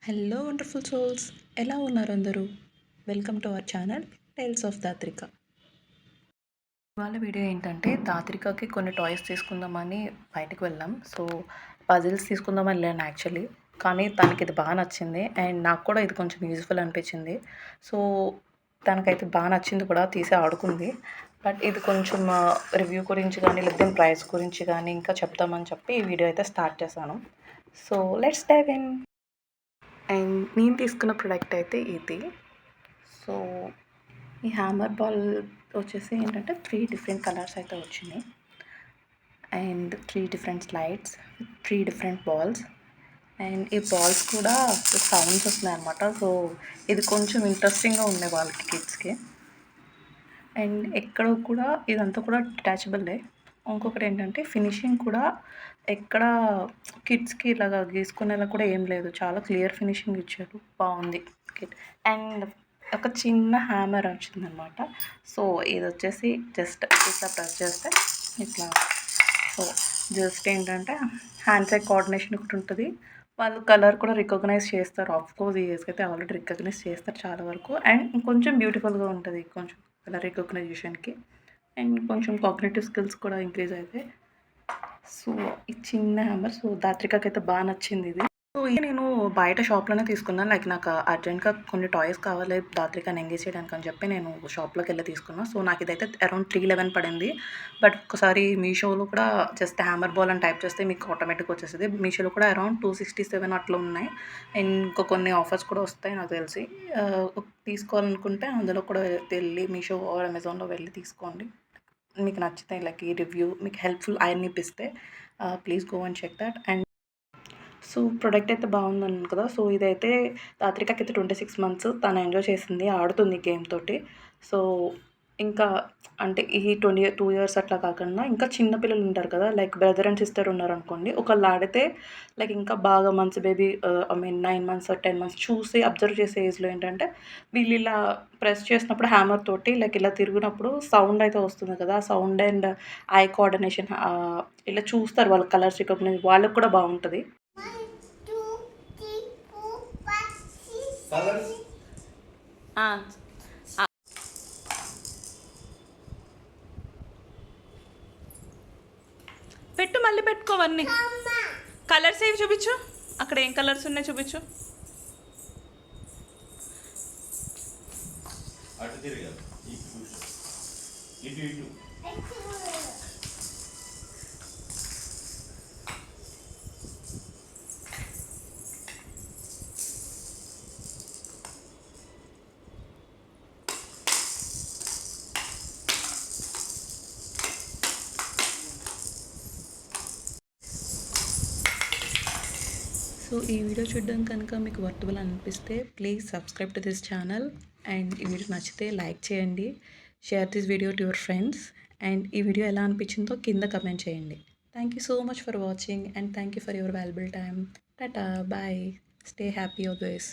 Hello wonderful souls, ఎలా ఉన్నారు అందరూ? Welcome to our channel tales of Dhatrika. ఇవాళ వీడియో ఏంటంటే దాత్రికకి కొన్ని టాయ్స్ తీసుకుందామని బయటకు వెళ్ళాం. సో పజిల్స్ తీసుకుందామని వెళ్ళాను యాక్చువల్లీ, కానీ తనకి ఇది బాగా నచ్చింది అండ్ నాకు కూడా ఇది కొంచెం యూజ్ఫుల్ అనిపించింది. సో తనకైతే బాగా నచ్చింది కూడా, తీసి ఆడుకుంది. బట్ ఇది కొంచెం రివ్యూ గురించి కానీ లేకపోతే ప్రైస్ గురించి కానీ ఇంకా చెప్తామని చెప్పి ఈ వీడియో అయితే స్టార్ట్ చేశాను. So let's dive in. And నేను తీసుకున్న ప్రోడక్ట్ అయితే ఇది. సో ఈ హ్యామర్ బాల్ వచ్చేసి ఏంటంటే 3 డిఫరెంట్ కలర్స్ అయితే వచ్చినాయి and 3 different slides, 3 different balls. And ఈ బాల్స్ కూడా సౌండ్స్ వస్తున్నాయి అనమాట. సో ఇది కొంచెం ఇంట్రెస్టింగ్గా ఉంది వాళ్ళకి, కిడ్స్కి. అండ్ ఎక్కడ కూడా ఇదంతా కూడా డిటాచబుల్లే. ఇంకొకటి ఏంటంటే ఫినిషింగ్ కూడా ఎక్కడ కిడ్స్కి ఇలాగా గీసుకునేలా కూడా ఏం లేదు, చాలా క్లియర్ ఫినిషింగ్ ఇచ్చారు, బాగుంది కిట్. అండ్ ఒక చిన్న హ్యామర్ వచ్చిందనమాట. సో ఇది వచ్చేసి జస్ట్ ఇట్లా ప్రెస్ చేస్తే ఇట్లా. సో జస్ట్ ఏంటంటే హ్యాండ్స్ ఐ కోఆర్డినేషన్ ఒకటి ఉంటుంది. వాళ్ళు కలర్ కూడా రికగ్నైజ్ చేస్తారు. ఆఫ్కోర్స్ ఈ ఏజ్కి అయితే ఆల్రెడీ రికగ్నైజ్ చేస్తారు చాలా వరకు. అండ్ కొంచెం బ్యూటిఫుల్గా ఉంటుంది కొంచెం కలర్ రికగ్నైజేషన్కి. అండ్ కొంచెం కాగ్నిటివ్ స్కిల్స్ కూడా ఇంక్రీజ్ అవుతాయి. సో ఈ చిన్న హ్యామర్, సో దాత్రికకి అయితే బాగా నచ్చింది ఇది. సో ఇది నేను బయట షాప్లోనే తీసుకున్నాను. లైక్ నాకు అర్జెంట్గా కొన్ని టాయ్స్ కావాలి దాత్రికని ఎంగేజ్ చేయడానికి అని చెప్పి నేను షాప్లోకి వెళ్ళి తీసుకున్నాను. సో నాకు ఇదైతే అరౌండ్ 311 పడింది. బట్ ఒకసారి మీషోలో కూడా జస్ట్ హ్యామర్ బాల్ అని టైప్ చేస్తే మీకు ఆటోమేటిక్గా వచ్చేస్తుంది. మీషోలో కూడా అరౌండ్ 267 అట్లా ఉన్నాయి. అండ్ ఇంకా కొన్ని ఆఫర్స్ కూడా వస్తాయి నాకు తెలిసి. తీసుకోవాలనుకుంటే అందులో కూడా వెళ్ళి మీషో ఆర్ అమెజాన్లో వెళ్ళి తీసుకోండి. మీకు నచ్చితే లైక్ ఈ రివ్యూ మీకు హెల్ప్ఫుల్ అనిపిస్తే please go and check that. And so product అయితే బాగుందన్నాను కదా. సో ఇదైతే రాత్రికకి అయితే 26 మంత్స్ తను ఎంజాయ్ చేసింది, ఆడుతుంది గేమ్ తోటి. సో ఇంకా అంటే ఈ 22 ఇయర్స్ అట్లా కాకుండా ఇంకా చిన్న పిల్లలు ఉంటారు కదా, లైక్ బ్రదర్ అండ్ సిస్టర్ ఉన్నారనుకోండి, ఒకళ్ళు ఆడితే లైక్ ఇంకా బాగా months baby, I mean 9 months 10 months చూసి అబ్జర్వ్ చేసే ఏజ్లో ఏంటంటే వీళ్ళు ఇలా ప్రెస్ చేసినప్పుడు హ్యామర్ తోటి లైక్ ఇలా తిరిగినప్పుడు సౌండ్ అయితే వస్తుంది కదా, సౌండ్ అండ్ ఐ కోఆర్డినేషన్ ఇలా చూస్తారు వాళ్ళు, కలర్స్ రికగ్నైజ్ వాళ్ళకి కూడా బాగుంటుంది. పెట్టు, మళ్ళీ పెట్టుకోవన్నీ. కలర్స్ ఏవి చూపించు, అక్కడ ఏం కలర్స్ ఉన్నాయి చూపించు. సో ఈ వీడియో చూడడం కనుక మీకు వర్తబుల్ అనిపిస్తే please subscribe to this channel. And ఈ వీడియో నచ్చితే లైక్ చేయండి, share this video to your friends. And ఈ వీడియో ఎలా అనిపించిందో కింద కమెంట్ చేయండి. Thank you so much for watching and thank you for your valuable time. Tata, bye, stay happy always.